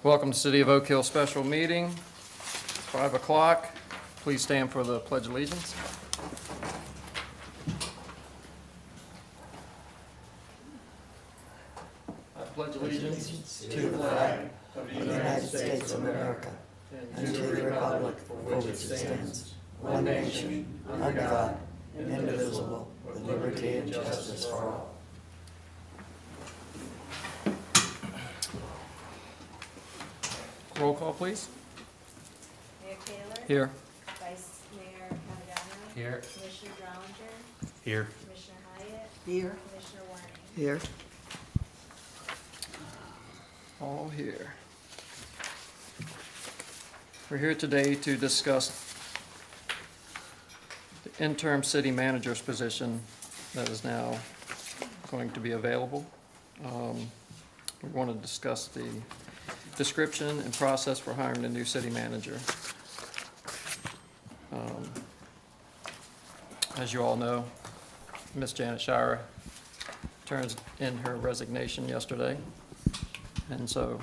Welcome to City of Oak Hill special meeting. It's 5 o'clock. Please stand for the Pledge of Allegiance. I pledge allegiance to the flag of the United States of America and to the republic for which it stands, one nation, under God, indivisible, with liberty and justice for all. Roll call, please. Mayor Taylor? Here. Vice Mayor Cavedano? Here. Commissioner Drollinger? Here. Commissioner Hyatt? Here. Commissioner Warning? Here. All here. We're here today to discuss the interim city manager's position that is now going to be available. We want to discuss the description and process for hiring the new city manager. As you all know, Ms. Janet Shire turns in her resignation yesterday. And so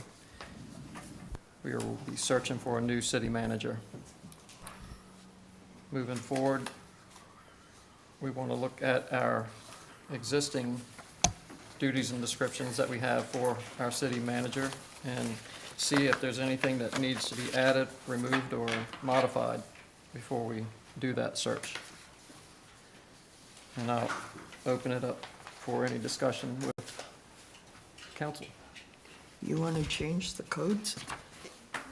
we will be searching for a new city manager. Moving forward, we want to look at our existing duties and descriptions that we have for our city manager and see if there's anything that needs to be added, removed, or modified before we do that search. And I'll open it up for any discussion with council. You want to change the codes?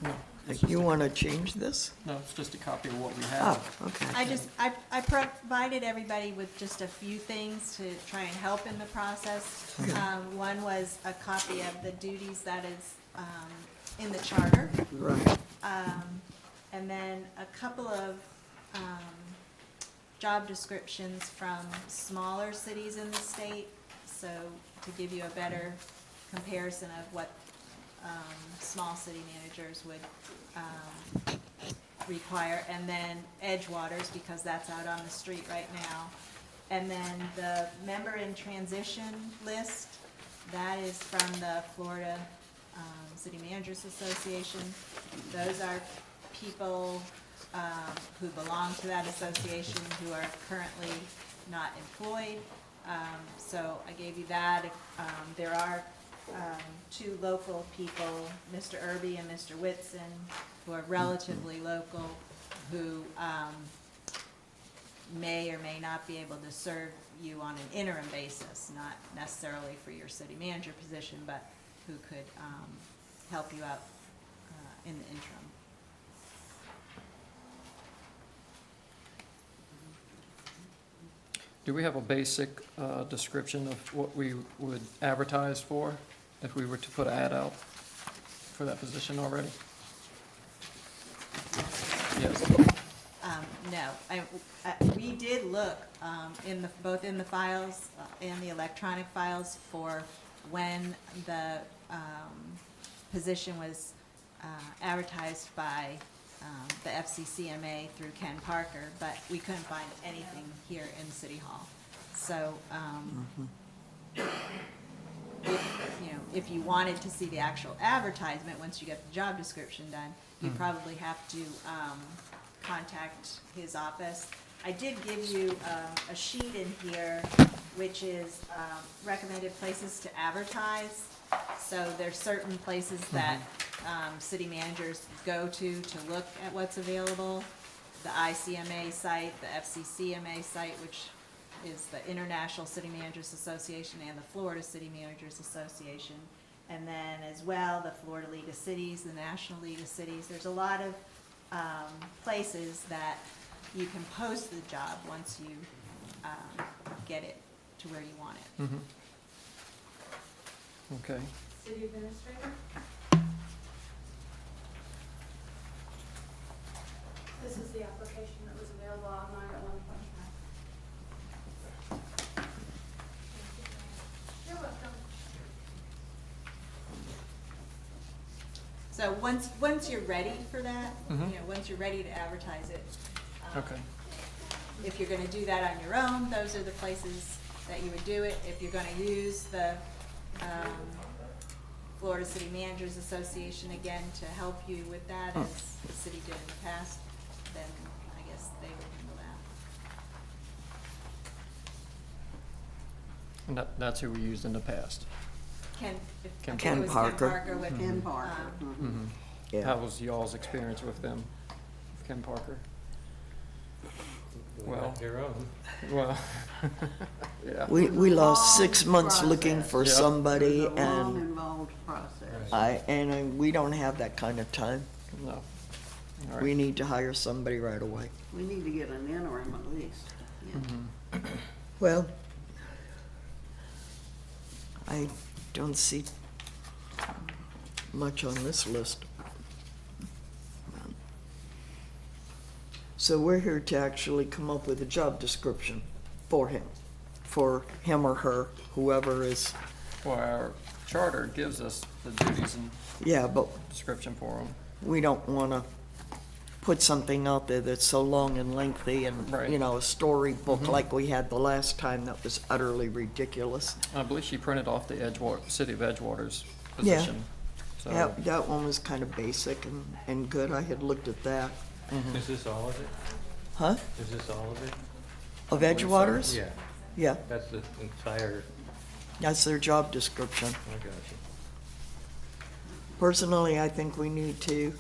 No, You want to change this? no, it's just a copy of what we have. Oh, okay. I provided everybody with just a few things to try and help in the process. One was a copy of the duties that is in the charter. Right. And then a couple of job descriptions from smaller cities in the state, so to give you a better comparison of what small city managers would require, and then Edgewater's, because that's out on the street right now. And then the member in transition list, that is from the Florida City Managers Association. Those are people who belong to that association who are currently not employed. So I gave you that. There are two local people, Mr. Irby and Mr. Whitson, who are relatively local, who may or may not be able to serve you on an interim basis, not necessarily for your city manager position, but who could help you out in the interim. Do we have a basic description of what we would advertise for if we were to put an ad out for that position already? Yes. No, we did look both in the files and the electronic files for when the position was advertised by the FCCMA through Ken Parker, but we couldn't find anything here in City Hall. So, if you wanted to see the actual advertisement, once you get the job description done, you probably have to contact his office. I did give you a sheet in here, which is recommended places to advertise. So there's certain places that city managers go to look at what's available. The ICMA site, the FCCMA site, which is the International City Managers Association, and the Florida City Managers Association. And then as well, the Florida League of Cities, the National League of Cities. There's a lot of places that you can post the job once you get it to where you want it. Mm-hmm. Okay. City Administrator? This is the application that was available online at one point in time. You're welcome. So once you're ready for that, once you're ready to advertise it, Okay. if you're gonna do that on your own, those are the places that you would do it. If you're gonna use the Florida City Managers Association again to help you with that, as the city did in the past, then I guess they will handle that. And that's who we used in the past. Ken, I think Ken it was Parker. Ken Parker with, Ken Parker. um, Yeah. How was y'all's experience with them, Ken Parker? Well, Your own. well, yeah. We lost Long 6 months looking process. for Yep. It's somebody, a long, and involved process. we don't have that kind of time. No. All right. We need to hire somebody right away. We need to get an interim at least. Yeah. Mm-hmm. Well, I don't see much on this list. So we're here to actually come up with a job description for him or her, whoever is, Well, our charter gives us the duties and yeah, but description for them. we don't wanna put something out there that's so long and lengthy and, Right. you know, a storybook like we had the last time that was utterly ridiculous. I believe she printed off the City of Edgewater's Yeah. position. So, That one was kind of basic and good. I had looked at that. Is this all of it? Huh? Is this all of it? Of Edgewaters? Yeah, Yeah, that's the entire, that's their job description. I got you. Personally, I think we need to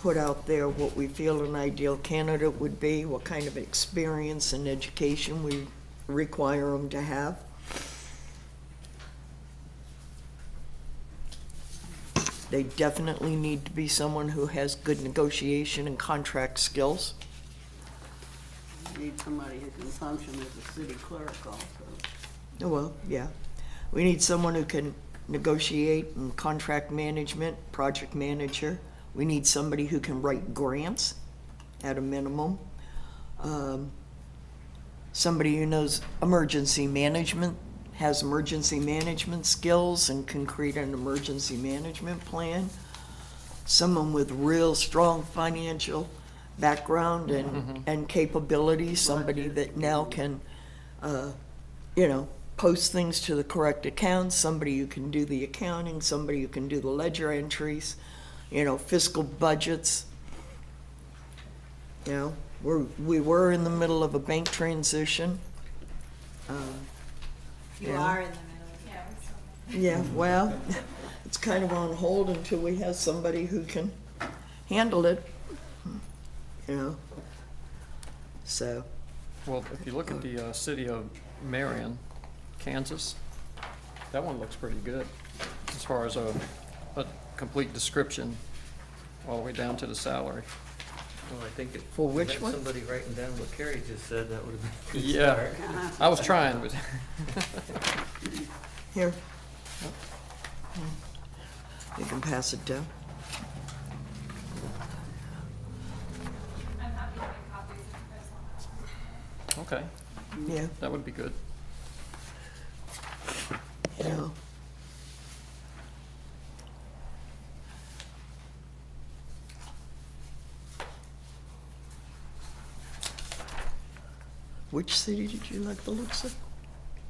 put out there what we feel an ideal candidate would be, what kind of experience and education we require them to have. They definitely need to be someone who has good negotiation and contract skills. We need somebody who can function as a city clerk also. Oh, well, yeah. We need someone who can negotiate and contract management, project manager. We need somebody who can write grants at a minimum. Somebody who knows emergency management, has emergency management skills and can create an emergency management plan. Someone with real strong financial background and capabilities, somebody that now can, you know, post things to the correct accounts, somebody who can do the accounting, somebody who can do the ledger entries, you know, fiscal budgets. You know, we were in the middle of a bank transition. you Yeah. are in the middle of it. Yeah, well, it's kind of on hold until we have somebody who can handle it, you know, so. well, if you look at the city of Marion, Kansas, that one looks pretty good as far as a complete description all the way down to the salary. Well, I think it. For which met one? Somebody writing down what Carrie just said, that would have been a good Yeah. start. I was trying, but Here. You can pass it down. I'm happy to make copies if you guys want. okay, Yeah, that would be good. you know. Which city did you like the looks of?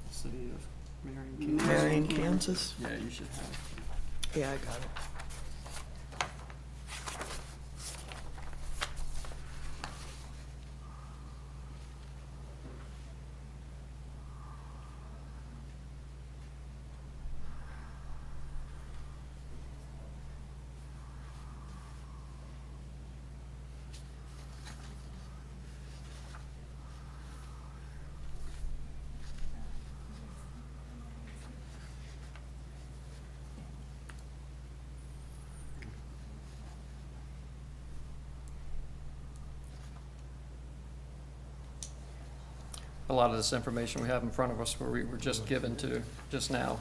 City of Marion, Kansas. Marion, Kansas? Yeah, you should have. Yeah, I got it. A lot of this information we have in front of us, where we were just given to just now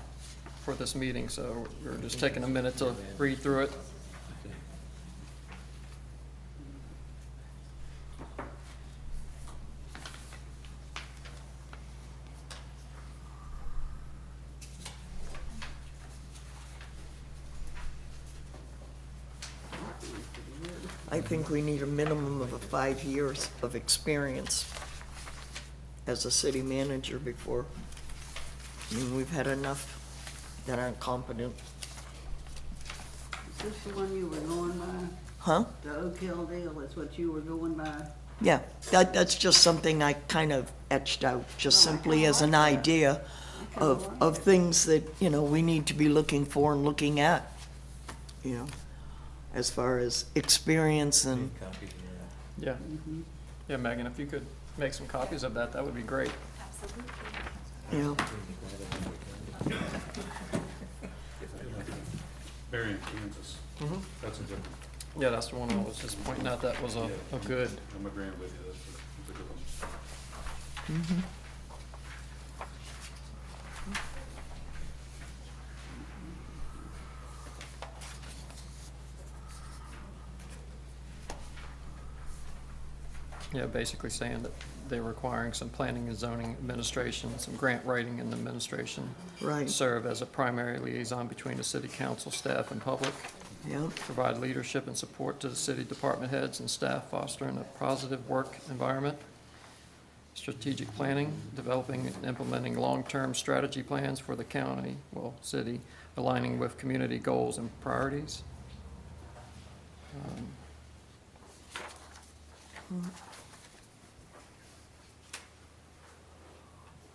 for this meeting, so we're just taking a minute to read through it. I think we need a minimum of 5 years of experience as a city manager before. I mean, we've had enough that aren't competent. this the one you were going by? Huh? The Oak Hill deal, that's what you were going by? Yeah, that's just something I kind of etched out, just Oh, I simply kinda as an like that. idea I kinda of like it. things that, you know, we need to be looking for and looking at, you know, as far as experience and, Yeah. Yeah, Megan, if you could make some copies of that, that would be great. Absolutely. you know, Berry in Kansas, Mhm. that's a good one. Yeah, that's the one I was just pointing out, that was a good, I'm agreeing with you, that's a good one. yeah, basically saying that they're requiring some planning and zoning administration, some grant writing and administration. right, Serve as a primary liaison between the city council, staff, and public. yeah, Provide leadership and support to the city department heads and staff, fostering a positive work environment. Strategic planning, developing and implementing long-term strategy plans for the county, well, city, aligning with community goals and priorities.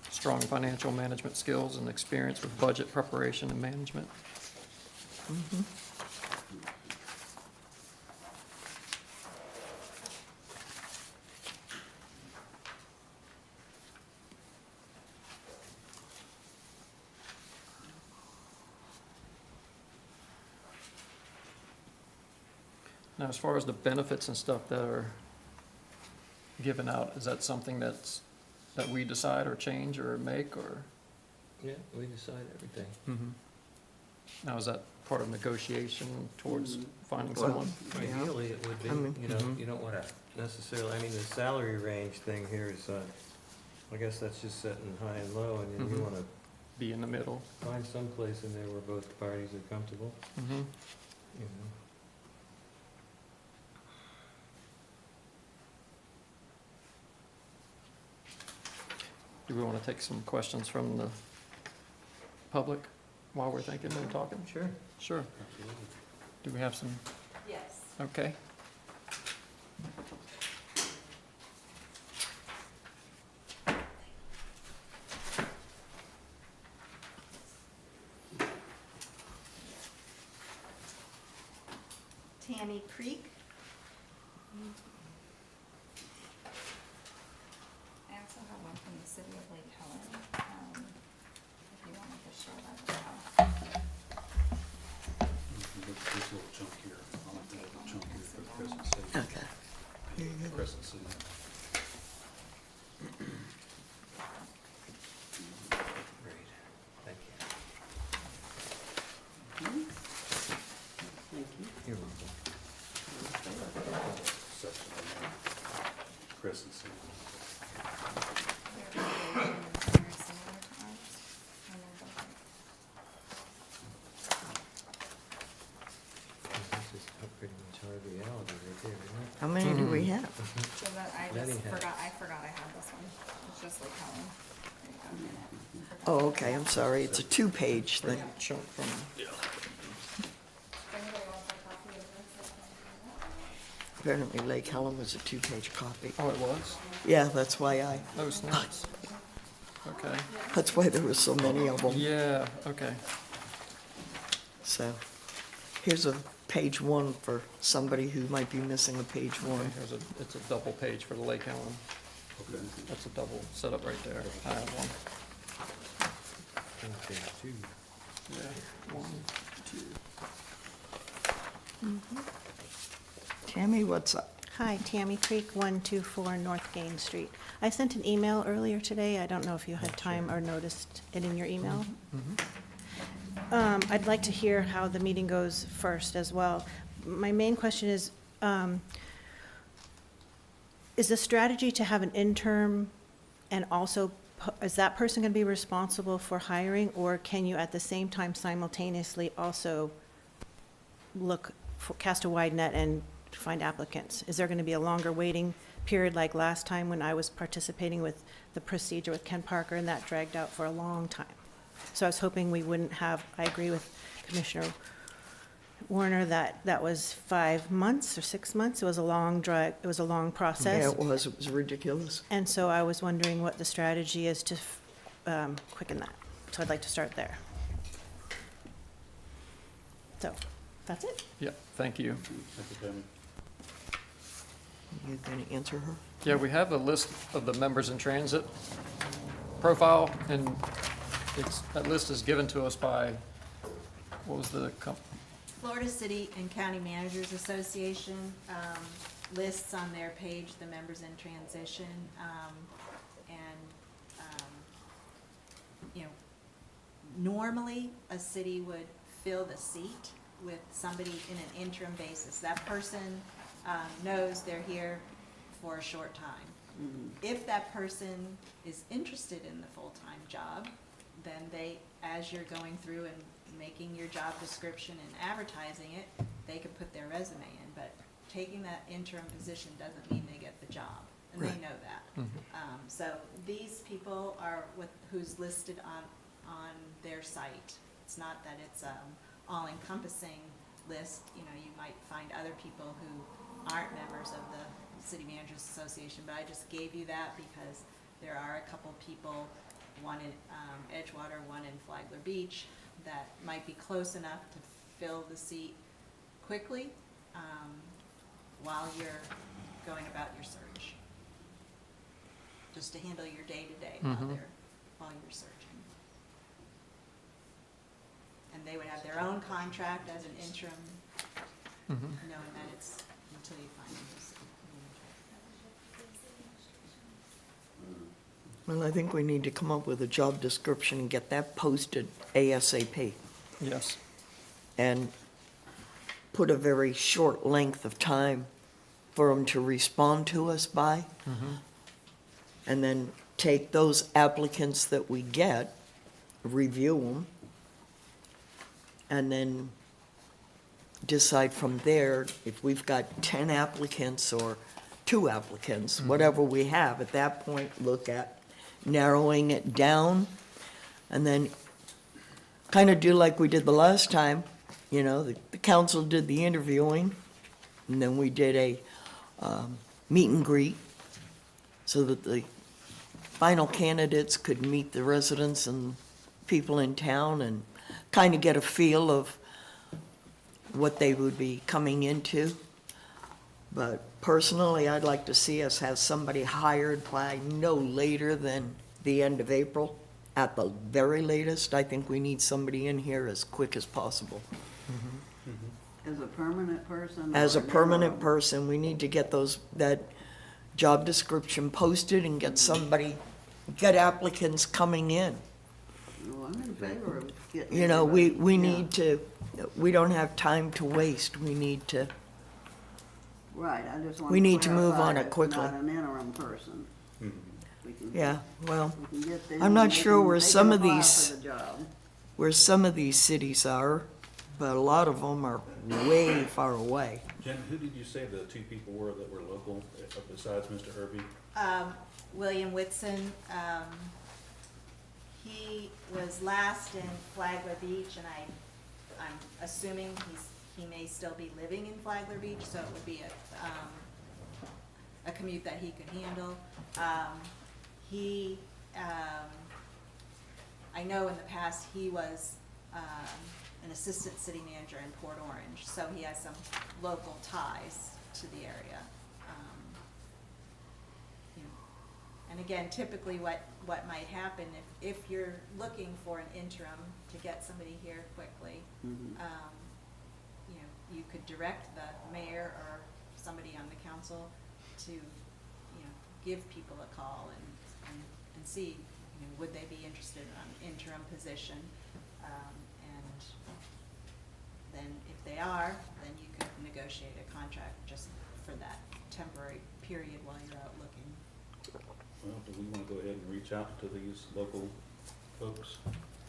Strong financial management skills and experience with budget preparation and management. Now, as far as the benefits and stuff that are given out, is that something that we decide or change or make, or? Yeah, we decide everything. Now, is that part of negotiation towards finding Well, someone? Yeah. Ideally, it would be, I mean- you know, Mhm. you don't wanna necessarily, I mean, the salary range thing here is, I guess that's just setting high and low, and then you Mhm. wanna Be in the middle? find some place in there where both parties are comfortable, Mm-hmm. you know. Do we want to take some questions from the public while we're thinking and talking? Sure. Sure. Absolutely. Do we have some? Yes. Okay. Tammy Creek. I also have one from the city of Lake Helen, if you wanted to share that as well. This little chunk here, I like that little chunk here for Crescent City. okay. Here you go. Crescent City. Great, thank you. Thank you. You're welcome. Section on there. Crescent City. Their regulations are similar to ours, and they're both like This is pretty much our reality right there, isn't How many do we Mhm. have? So that I Lenny just has. forgot I had this one. It's just like Helen. There you go. Oh, okay, I'm sorry, it's a two-page thing. Chunk from, If anybody wants a copy of this, Apparently Lake Helen was a two-page copy. oh, it was? Yeah, that's why Oh, snaps. Okay. that's why there were so many of them. Yeah, okay. So, here's a page one for somebody who might be missing a page Okay, one. it's a double page for the Lake Helen. Okay. That's a double setup right there. I have one. it? Okay, two. Yeah, one, two. Tammy, what's up? Hi, Tammy Creek, 124 North Gain Street. I sent an email earlier today. I don't know if you had time or noticed it in your email. I'd like to hear how the meeting goes first as well. My main question is the strategy to have an interim and also, is that person going to be responsible for hiring? Or can you at the same time simultaneously also cast a wide net and find applicants? Is there going to be a longer waiting period like last time when I was participating with the procedure with Ken Parker and that dragged out for a long time? So I was hoping we wouldn't have, I agree with Commissioner Warner, that was 5 months or 6 months. It was a long drag, it was a long process. Yeah, it was ridiculous. And so I was wondering what the strategy is to quicken that. So I'd like to start there. So, that's it. Yeah, thank you. Thank you, Tammy. You gonna answer her? Yeah, we have a list of the members in transit profile, and that list is given to us by, what was the Florida City and County Managers Association lists on their page the members in transition. You know, normally, a city would fill the seat with somebody in an interim basis. That person knows they're here for a short time. If that person is interested in the full-time job, then they, as you're going through and making your job description and advertising it, they could put their resume in, but taking that interim position doesn't mean they get the job, and they Right. know that. So these people are who's listed on their site. It's not that it's all-encompassing list. You know, you might find other people who aren't members of the City Managers Association, but I just gave you that because there are a couple people, one in Edgewater, one in Flagler Beach, that might be close enough to fill the seat quickly while you're going about your search. Just to handle your day-to-day while you're searching. And they would have their own contract as an interim, knowing that it's until you find a city manager. Well, I think we need to come up with a job description and get that posted ASAP. Yes. And put a very short length of time for them to respond to us by. And then take those applicants that we get, review them, and then decide from there if we've got 10 applicants or 2 applicants, whatever we have. At that point, look at narrowing it down, and then kind of do like we did the last time. You know, the council did the interviewing, and then we did a meet and greet so that the final candidates could meet the residents and people in town and kind of get a feel of what they would be coming into. But personally, I'd like to see us have somebody hired by no later than the end of April. At the very latest, I think we need somebody in here as quick as possible. As a permanent person? As a or permanent interim? person, we need to get that job description posted and get applicants coming in. Well, I'm in favor of getting. You know, we everybody, yeah. need to, we don't have time to waste. We need to, Right, I just want to we need to move clarify on it it's quickly. not an interim person. We can- yeah, well, we can get them, I'm not they sure can- where they some can of apply these- for the job. where some of these cities are, but a lot of them are way far away. Jen, who did you say the 2 people were that were local, besides Mr. Irby? William Whitson, he was last in Flagler Beach, and I'm assuming he may still be living in Flagler Beach, so it would be a commute that he could handle. I know in the past, he was an assistant city manager in Port Orange, so he has some local ties to the area. You know, and again, typically what might happen if you're looking for an interim to get somebody here quickly, you know, you could direct the mayor or somebody on the council to, you know, give people a call and see, you know, would they be interested in an interim position? And then if they are, then you could negotiate a contract just for that temporary period while you're out looking. Well, do we want to go ahead and reach out to these local folks,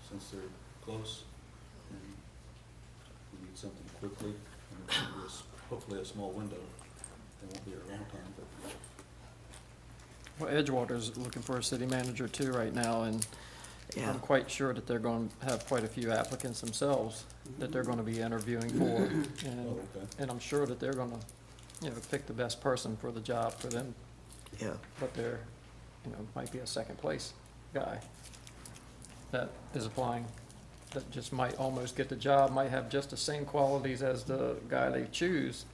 since they're close? And we need something quickly, and it'll be hopefully a small window. It won't be a long time, but Well, Edgewater's looking for a city manager too right now, and Yeah. I'm quite sure that they're going to have quite a few applicants themselves. that they're gonna be interviewing for. And, Oh, okay. and I'm sure that they're gonna, pick the best person for the job for them, Yeah. but there, might be a second place guy that is applying, that just might almost get the job, might have just the same qualities as the guy they choose,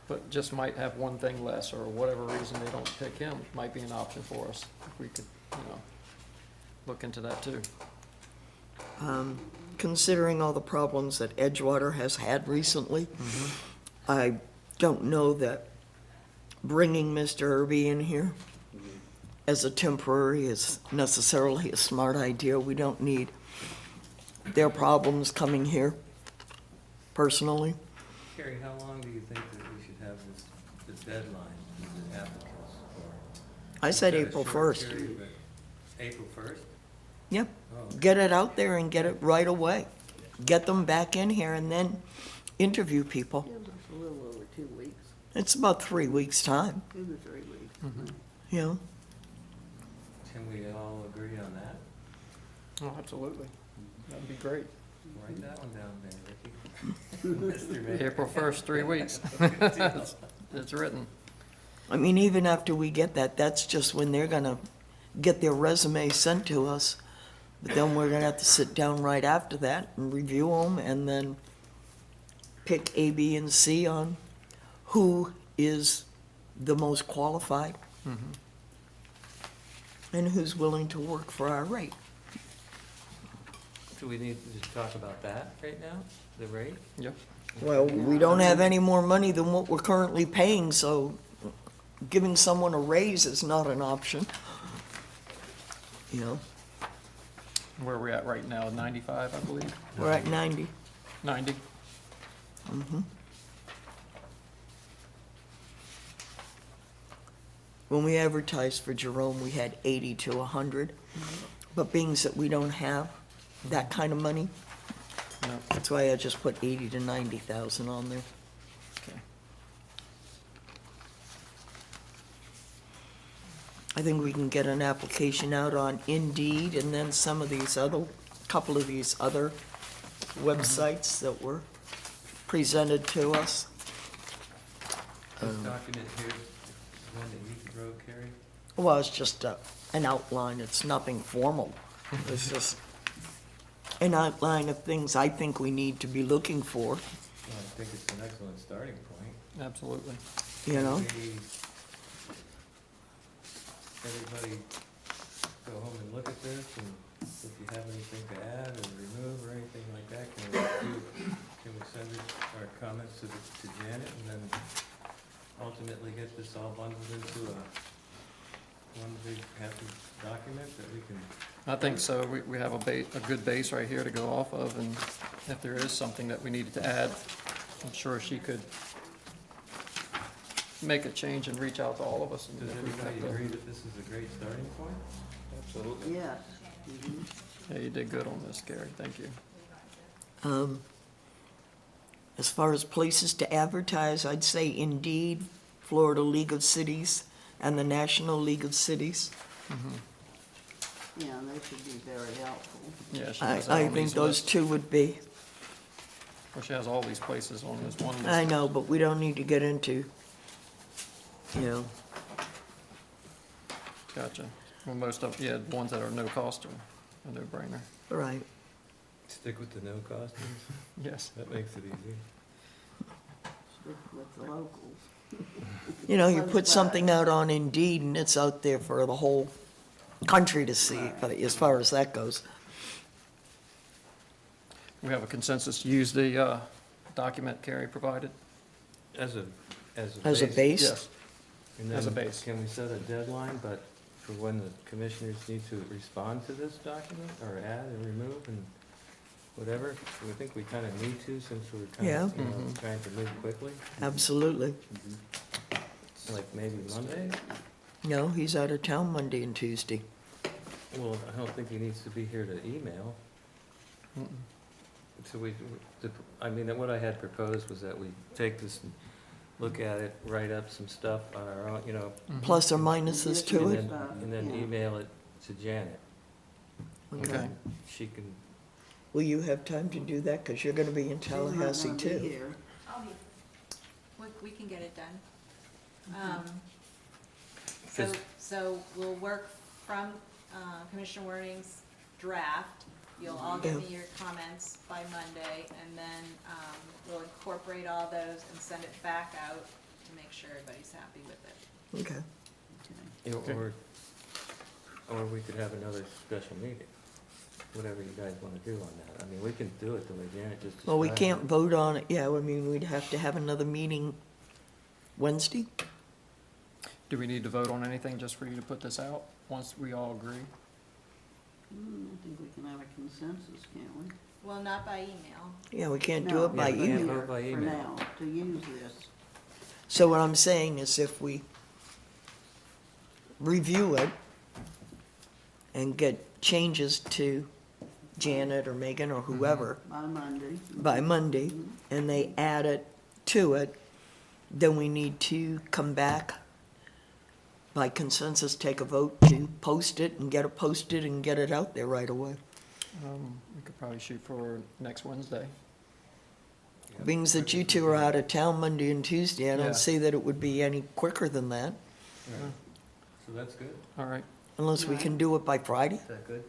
but just might have one thing less, or whatever reason they don't pick him, might be an option for us, if we could, look into that too. Considering all the problems that Edgewater has had recently, I don't know that bringing Mr. Irby in here as a temporary is necessarily a smart idea. We don't need their problems coming here, personally. Carrie, how long do you think that we should have this deadline for the applicants for? I said Is that a April short 1st. period, but April 1st? Yep, Oh, get it out there and get it right away. Get them back in here and then interview people. Gives us a little over 2 weeks, It's about 3 weeks' time, 2 to 3 weeks. you know? can we all agree on that? Oh, absolutely. That'd be great. Write that one down there, Ricky. Mr. Mayor. April 1st, 3 weeks. It's written. I mean, even after we get that, that's just when they're gonna get their resume sent to us. But then we're gonna have to sit down right after that and review them and then pick A, B, and C on who is the most qualified and who's willing to work for our rate. Do we need to just talk about that right now, the rate? Yep. Well, we don't have any more money than what we're currently paying, so giving someone a raise is not an option. You know, Where are we at right now? 95, I believe? we're at 90. 90? When we advertised for Jerome, we had 80 to 100. But being that we don't have that kind of money, No. that's why I just put 80 to 90,000 on there. Okay. I think we can get an application out on Indeed and then some of these other, couple of these other websites that were presented to us. This document here, is one that you wrote, Carrie? Well, it's just an outline, it's nothing formal. It's just an outline of things I think we need to be looking for, Well, I think it's an excellent starting point. Absolutely. you know? Everybody go home and look at this, and if you have anything to add or remove or anything like that, can we send it, our comments to Janet, and then ultimately get this all bundled into one big happy document that we can. I think so. We have a good base right here to go off of, and if there is something that we needed to add, I'm sure she could make a change and reach out to all of us. and Does if we everybody have to- agree that this is a great starting point? Absolutely. Yes. Yeah, you did good on this, Gary. Thank you. As far as places to advertise, I'd say Indeed, Florida League of Cities, and the National League of Cities. Yeah, they should be very helpful. Yeah, she I, has I all think these those lists. two would be. Well, she has all these places on this one list. I know, but we don't need to get into, you know, Gotcha. Well, most of, yeah, the ones that are no cost are a no-brainer. right. Stick with the no cost, Yes. that makes it easy. Stick with the locals. You know, you put something out on Indeed and it's out there for the whole country to see, but as far as that goes. We have a consensus to use the document Carrie provided? As a As a base? Yes. And as a then base. Can we set a deadline, but for when the commissioners need to respond to this document, or add and remove and whatever? We think we kind of need to, since we're Yeah. kind of, trying to move quickly, Absolutely. like maybe Monday? No, he's out of town Monday and Tuesday. Well, I don't think he needs to be here to email. Mm-mm. So I mean, what I had proposed was that we take this, and look at it, write up some stuff on our own, you know, Plus or minuses to and it. then, and then Yeah. email it to Janet. Okay. She can Will you have time to do that? Because you're gonna be in She's not Tallahassee gonna be too. here. We can get it done. So, Is- so we'll work from, Commissioner Wording's draft. You'll all give me your comments by Monday, and then, we'll incorporate all those and send it back out to make sure everybody's happy with it. Okay. Or we could have another special meeting, whatever you guys wanna do on that. I mean, we can do it the way Janet just described. Well, we can't it. vote on it, yeah, I mean, we'd have to have another meeting Wednesday? Do we need to vote on anything just for you to put this out, once we all agree? I think we can have a consensus, can't we? Well, not by email. Yeah, we can't do No, it by Yeah, we can't email. vote by For email. now, to use this. So what I'm saying is if we review it and get changes to Janet or Megan or whoever By Monday. by Monday, and they add it to it, then we need to come back by consensus, take a vote to post it and get it posted and get it out there right away. We could probably shoot for next Wednesday. Yeah. Being that you two are out of town Monday and Tuesday, I Yeah. don't see that it would be any quicker than that, Right. So that's good? All right, unless we can do it by Friday. Is that good?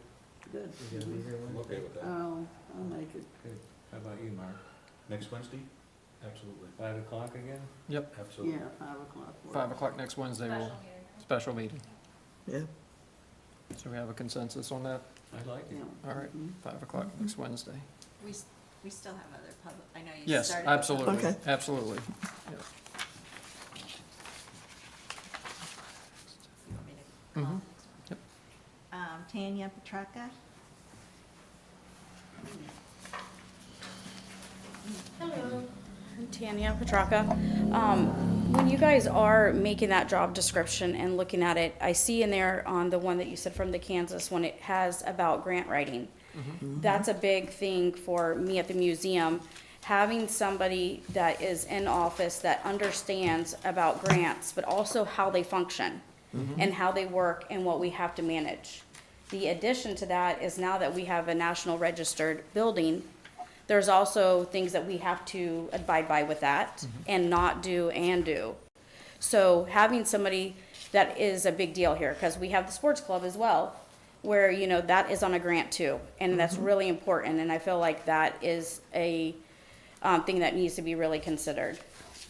Good. You gonna be here I'm Wednesday? okay with that. I'll make it. Good. How about you, Mark? Next Wednesday? Absolutely. 5 o'clock again? yep, Absolutely. Yeah, 5 o'clock. 5 o'clock next Wednesday, we'll, special meeting. Yeah, So we have a consensus on that? I like it. Yeah. All right, Mhm. 5 o'clock next Wednesday. We still have other public, I know you Yes, started. with absolutely, Okay. absolutely. Yep. You want me to call Mhm. next one? Yep. Tanya Petracca? Hello, I'm Tanya Petracca. When you guys are making that job description and looking at it, I see in there on the one that you said from the Kansas one, it has about grant writing. That's a big thing for me at the museum, having somebody that is in office that understands about grants, but also how they function and how they work and what we have to manage. The addition to that is now that we have a national registered building, there's also things that we have to abide by with that and not do and do. So having somebody that is a big deal here, because we have the sports club as well, where, you know, that is on a grant too, and that's really important, and I feel like that is a thing that needs to be really considered.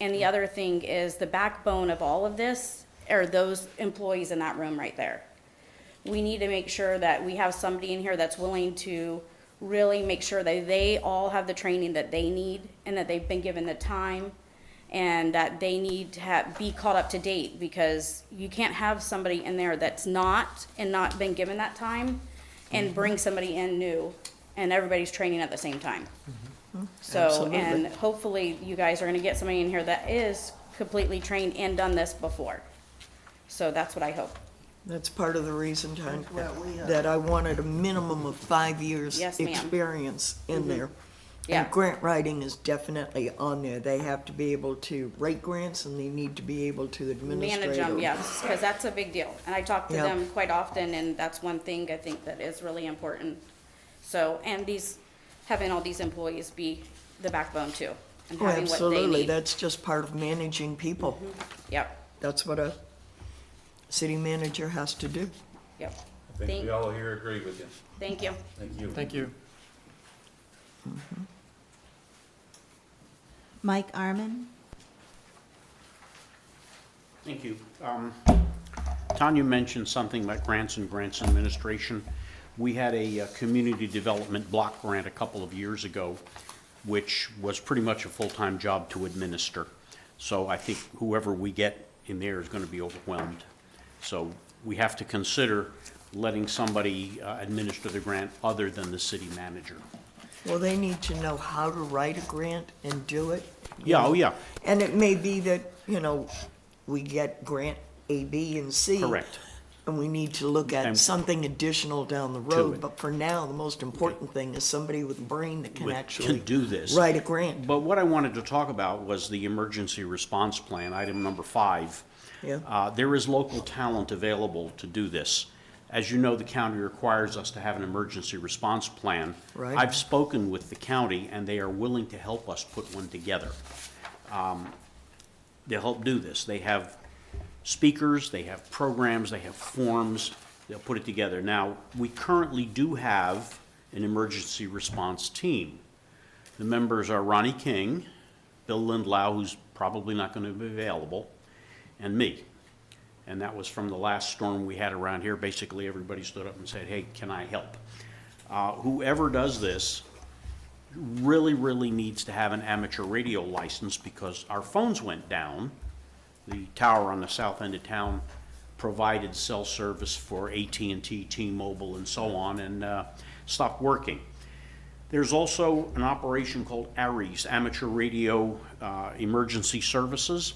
And the other thing is the backbone of all of this are those employees in that room right there. We need to make sure that we have somebody in here that's willing to really make sure that they all have the training that they need and that they've been given the time and that they need to be caught up to date, because you can't have somebody in there that's not and not been given that time and bring somebody in new and everybody's training at the same time. So, Absolutely. and hopefully you guys are gonna get somebody in here that is completely trained and done this before. So that's what I hope. that's part of the reason, Tanya, Well, we, that I wanted a minimum of 5 years Yes, ma'am. experience in there. Yeah. And grant writing is definitely on there. They have to be able to write grants and they need to be able to administrate Manage them, yes, because that's a big deal. And I talk to Yep. them quite often, and that's one thing I think that is really important. So, and having all these employees be the backbone too, and Oh, having what they absolutely. need. That's just part of managing people. Yep, That's what a city manager has to do. yep. I think Thank- we all here agree with you. Thank you. Thank you. Thank you. Mike Arman? Thank you. Tanya mentioned something about grants and grants administration. We had a community development block grant a couple of years ago, which was pretty much a full-time job to administer. So I think whoever we get in there is going to be overwhelmed. So we have to consider letting somebody administer the grant other than the city manager. Well, they need to know how to write a grant and do it. Yeah, oh yeah, And it may be that, you know, we get grant A, B, and C. correct. And we need to look at And- something additional down the To road. it. But for now, the most important thing is somebody with a brain that can With- actually can do this. write a grant. But what I wanted to talk about was the emergency response plan, item number 5. Yeah. There is local talent available to do this. As you know, the county requires us to have an emergency response plan. Right. I've spoken with the county, and they are willing to help us put one together. They'll help do this. They have speakers, they have programs, they have forms, they'll put it together. Now, we currently do have an emergency response team. The members are Ronnie King, Bill Lindlau, who's probably not going to be available, and me. And that was from the last storm we had around here. Basically, everybody stood up and said, hey, can I help? Whoever does this really, really needs to have an amateur radio license because our phones went down. The tower on the south end of town provided cell service for AT&T, T-Mobile, and so on, and stopped working. There's also an operation called ARES, Amateur Radio Emergency Services,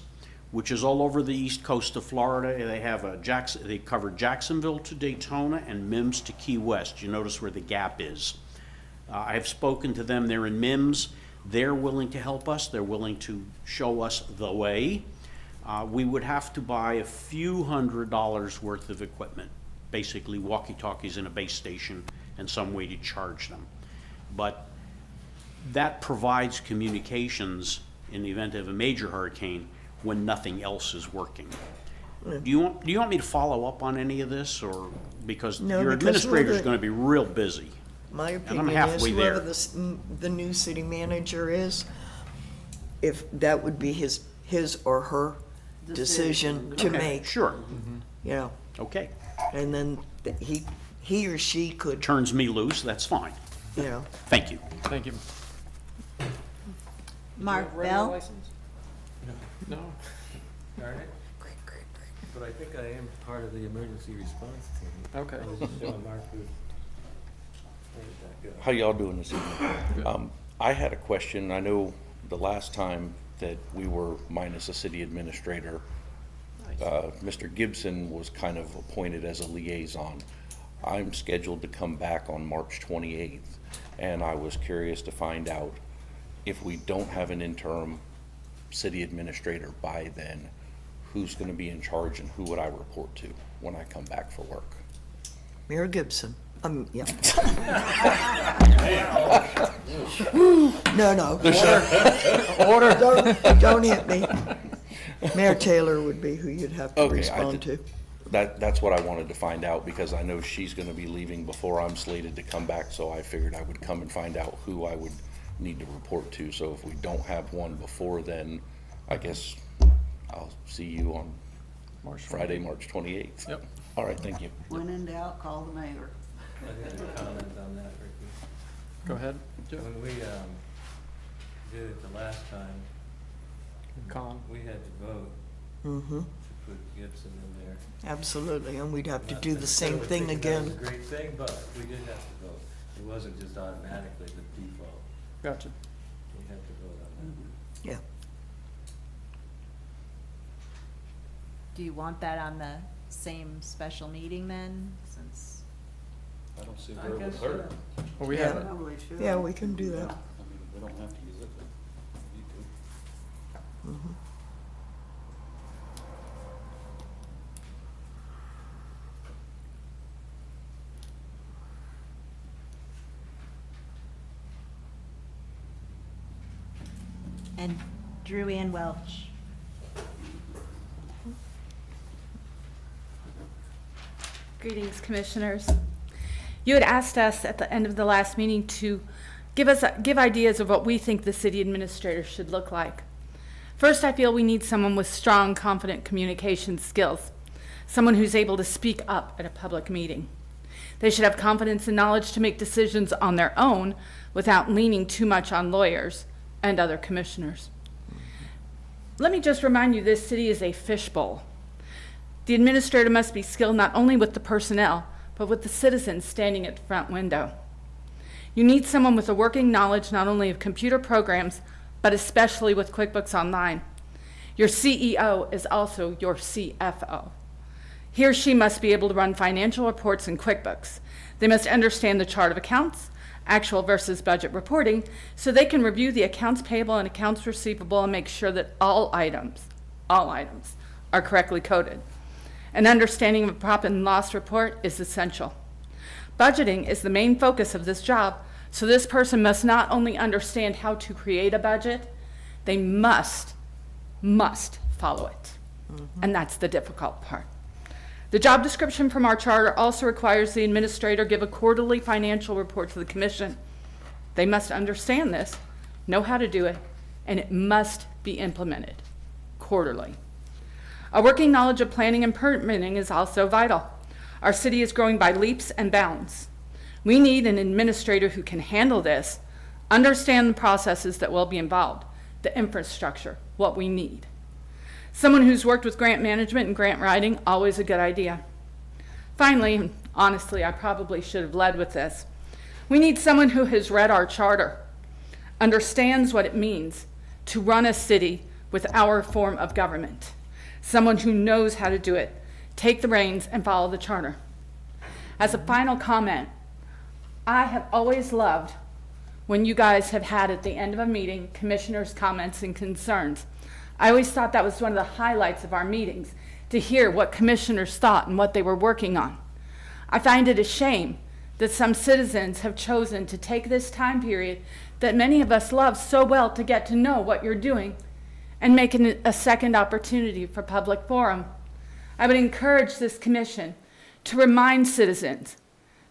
which is all over the east coast of Florida. They have they cover Jacksonville to Daytona and Mims to Key West. You notice where the gap is. I have spoken to them. They're in Mims. They're willing to help us. They're willing to show us the way. We would have to buy a few $100s worth of equipment, basically walkie-talkies in a base station and some way to charge them. But that provides communications in the event of a major hurricane when nothing else is working. Do you want me to follow up on any of this, or because No, your because administrator's going to be real busy? My I'm opinion is halfway whoever there. the new city manager is, if that would be his or her decision to Okay, make, sure. you know, Okay. and then he or she could, Turns me loose, that's fine. you know, Thank you. Thank you. Mark Do you have a radio Bell? license? No? Darn it. But I think I am part of the emergency response team. Okay. I was just showing Mark who. Where did that go? How y'all doing this evening? I had a question. I know the last time that we were minus a city administrator, Mr. Gibson was kind of appointed as a liaison. I'm scheduled to come back on March 28th, and I was curious to find out if we don't have an interim city administrator by then, who's going to be in charge and who would I report to when I come back for work? Mayor Gibson. Yeah. No. Order. Don't hit me. Mayor Taylor would be who you'd have to Okay, respond to. That's what I wanted to find out, because I know she's going to be leaving before I'm slated to come back, so I figured I would come and find out who I would need to report to. So if we don't have one before then, I guess I'll see you on Friday, March 28th. Yep. All right, thank you. When in doubt, call the mayor. I had a comment on that, Ricky. Go ahead, Joe. When we did it the last time, Con. we had to vote Mm-hmm, to put Gibson in there. absolutely, and we'd have to Not do the same necessarily thing thinking that again. was a great thing, but we did have to vote. It wasn't just automatically the default. Gotcha. We had to vote on that. Yeah. Do you want that on the same special meeting then, since? I don't see I where it would guess hurt. Well, we Yeah. have it. Probably should. Yeah, we can do that. I mean, we don't have to use it, but we need to. Mhm. And Drew Ann Welch. Greetings, Commissioners. You had asked us at the end of the last meeting to give ideas of what we think the city administrator should look like. First, I feel we need someone with strong, confident communication skills, someone who's able to speak up at a public meeting. They should have confidence and knowledge to make decisions on their own without leaning too much on lawyers and other commissioners. Let me just remind you, this city is a fishbowl. The administrator must be skilled not only with the personnel, but with the citizens standing at the front window. You need someone with a working knowledge not only of computer programs, but especially with QuickBooks Online. Your CEO is also your CFO. He or she must be able to run financial reports in QuickBooks. They must understand the chart of accounts, actual versus budget reporting, so they can review the accounts payable and accounts receivable and make sure that all items are correctly coded. An understanding of a profit and loss report is essential. Budgeting is the main focus of this job, so this person must not only understand how to create a budget, they must follow it. And that's the difficult part. The job description from our charter also requires the administrator give a quarterly financial report to the commission. They must understand this, know how to do it, and it must be implemented quarterly. A working knowledge of planning and permitting is also vital. Our city is growing by leaps and bounds. We need an administrator who can handle this, understand the processes that will be involved, the infrastructure, what we need. Someone who's worked with grant management and grant writing, always a good idea. Finally, and honestly, I probably should have led with this. We need someone who has read our charter, understands what it means to run a city with our form of government. Someone who knows how to do it, take the reins and follow the charter. As a final comment, I have always loved when you guys have had at the end of a meeting, commissioners' comments and concerns. I always thought that was one of the highlights of our meetings, to hear what commissioners thought and what they were working on. I find it a shame that some citizens have chosen to take this time period that many of us love so well to get to know what you're doing and make it a second opportunity for public forum. I would encourage this commission to remind citizens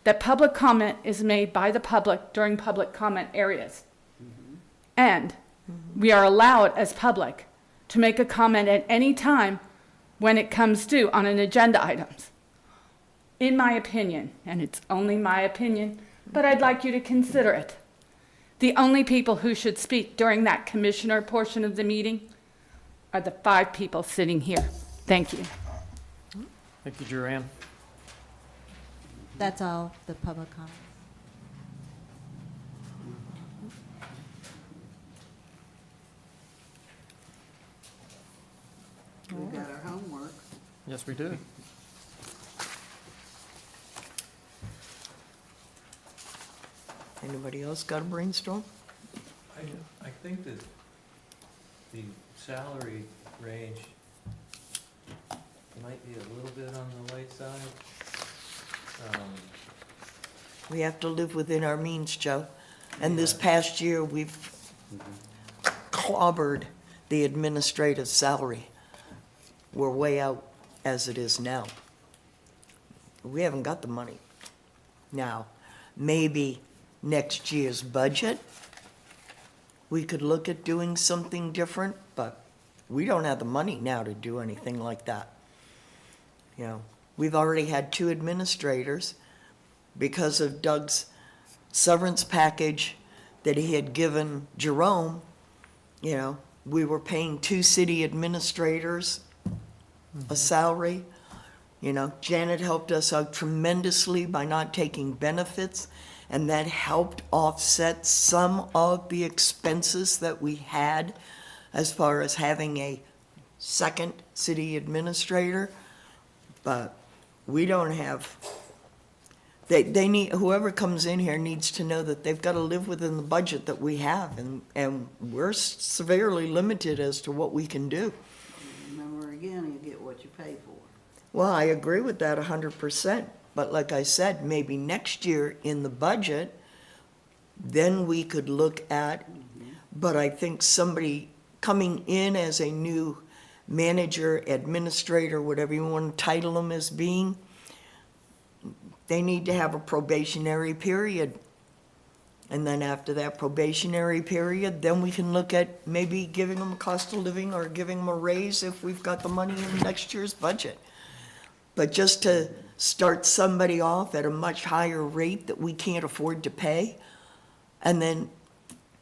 that public comment is made by the public during public comment areas. And we are allowed as public to make a comment at any time when it comes due on an agenda items. In my opinion, and it's only my opinion, but I'd like you to consider it, the only people who should speak during that commissioner portion of the meeting are the 5 people sitting here. Thank you. Thank you, Joanne. That's all the public comments. We got our homework. Yes, we do. Anybody else got a brainstorm? I think that the salary range might be a little bit on the light side. We have to live within our means, Joe. And this past year, we've clobbered the administrative salary. We're way out as it is now. We haven't got the money. Now, maybe next year's budget, we could look at doing something different, but we don't have the money now to do anything like that. You know, we've already had 2 administrators because of Doug's severance package that he had given Jerome. You know, we were paying 2 city administrators a salary. You know, Janet helped us out tremendously by not taking benefits, and that helped offset some of the expenses that we had as far as having a second city administrator. But we don't have, they need, whoever comes in here needs to know that they've got to live within the budget that we have, and we're severely limited as to what we can do. Remember, again, you get what you pay for. Well, I agree with that 100%, but like I said, maybe next year in the budget, then we could look at, but I think somebody coming in as a new manager, administrator, whatever you want to title them as being, they need to have a probationary period. And then after that probationary period, then we can look at maybe giving them a cost of living or giving them a raise if we've got the money in next year's budget. But just to start somebody off at a much higher rate that we can't afford to pay, and then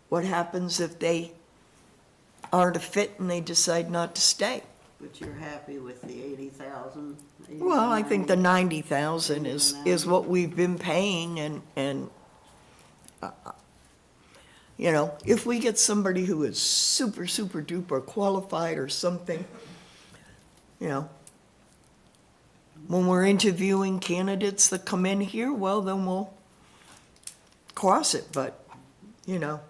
what happens if they aren't a fit and they decide not to stay? But you're happy with the 80,000? Well, I think the 90,000 is what we've been paying, and you know, if we get somebody who is super, super duper qualified or something, you know, when we're interviewing candidates that come in here, well, then we'll cross it, but, you know,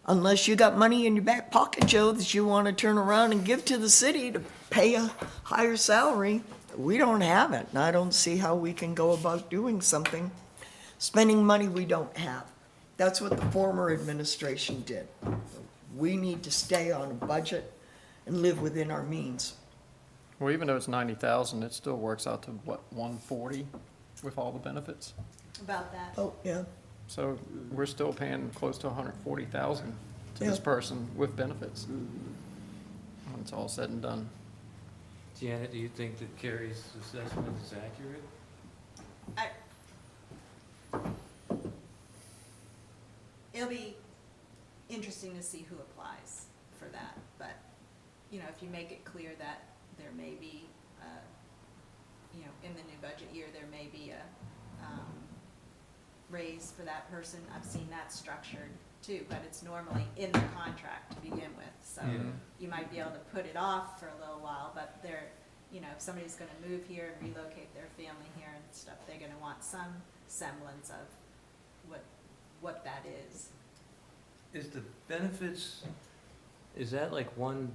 unless you got money in your back pocket, Joe, that you want to turn around and give to the city to pay a higher salary, we don't have it, and I don't see how we can go about doing something, spending money we don't have. That's what the former administration did. We need to stay on a budget and live within our means. Well, even though it's 90,000, it still works out to what, 140 with all the benefits? About that. Oh, yeah. So we're still paying close to 140,000 to this Yeah. person with benefits. When it's all said and done. Janet, do you think that Carrie's assessment is accurate? It'll be interesting to see who applies for that, but, you know, if you make it clear that there may be, you know, in the new budget year, there may be a raise for that person. I've seen that structured too, but it's normally in the contract to begin with, so Yeah. you might be able to put it off for a little while, but they're, you know, if somebody's gonna move here and relocate their family here and stuff, they're gonna want some semblance of what that is. Is the benefits, is that like one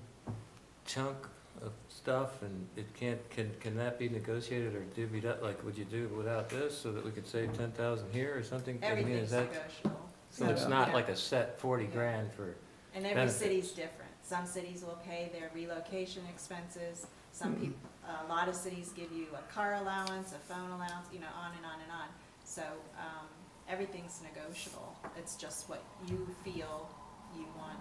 chunk of stuff and it can that be negotiated or divvied up, like would you do without this so that we could save 10,000 here or something? I mean, Everything's is that, negotiable. so it's Yeah. not Yeah. like a set 40 grand for, And every benefits. city's different. Some cities will pay their relocation expenses, some Hmm. people, a lot of cities give you a car allowance, a phone allowance, you know, on and on and on. So, everything's negotiable. It's just what you feel you want,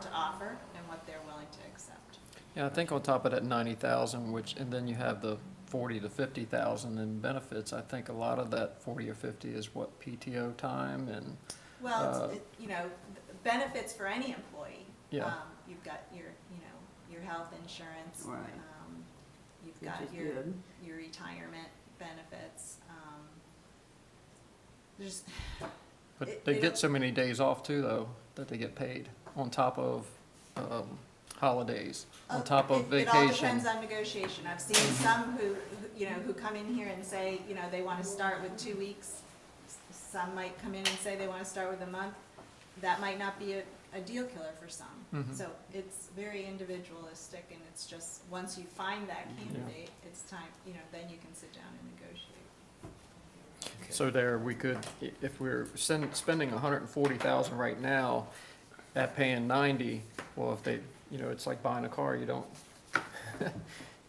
to offer and what they're willing to accept. Yeah, I think on top of that 90,000, which, and then you have the 40 to 50,000 in benefits, I think a lot of that 40 or 50 is what, PTO time and, Well, you know, benefits for any employee. Yeah. You've got your, you know, your health insurance. Right. You've Which got is your, good. your retirement benefits. There's, but It- they it'll- get so many days off too, though, that they get paid on top of holidays, on top of It all vacation. depends on negotiation. I've seen some who, you know, who come in here and say, you know, they want to start with 2 weeks. Some might come in and say they want to start with a month. That might not be a deal killer for some. Mhm. So it's very individualistic, and it's just, once you find that candidate, it's time, you know, then you can sit down and negotiate. So there, we could, if we're spending 140,000 right now at paying 90, well, if they, you know, it's like buying a car, you don't,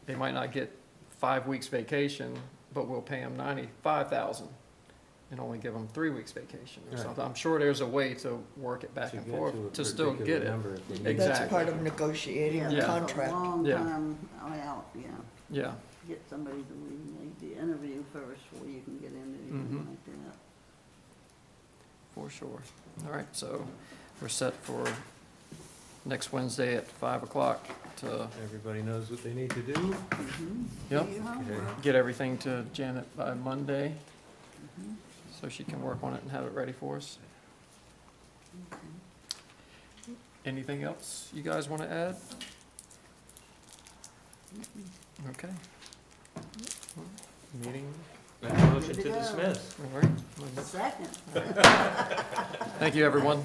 they might not get 5 weeks vacation, but we'll pay them 95,000 and only give them 3 weeks vacation or Right. something. I'm sure there's a way to work it back to and get forth to a to still particular get it. number if they need. Exactly. That's part of negotiating Yeah. the Yeah. contract. That's a long Yeah. time out, yeah. Yeah, Get somebody to make the interview first before you can get into Mhm. anything like that. for sure. All right, so we're set for next Wednesday at 5 o'clock to, Everybody knows what they need to do? yep, Do your homework. get everything to Janet by Monday, so she can work on it and have it ready for us. Anything else you guys want to add? Okay. Meeting, Motion Good to to go. dismiss. all right. Second. Thank you, everyone.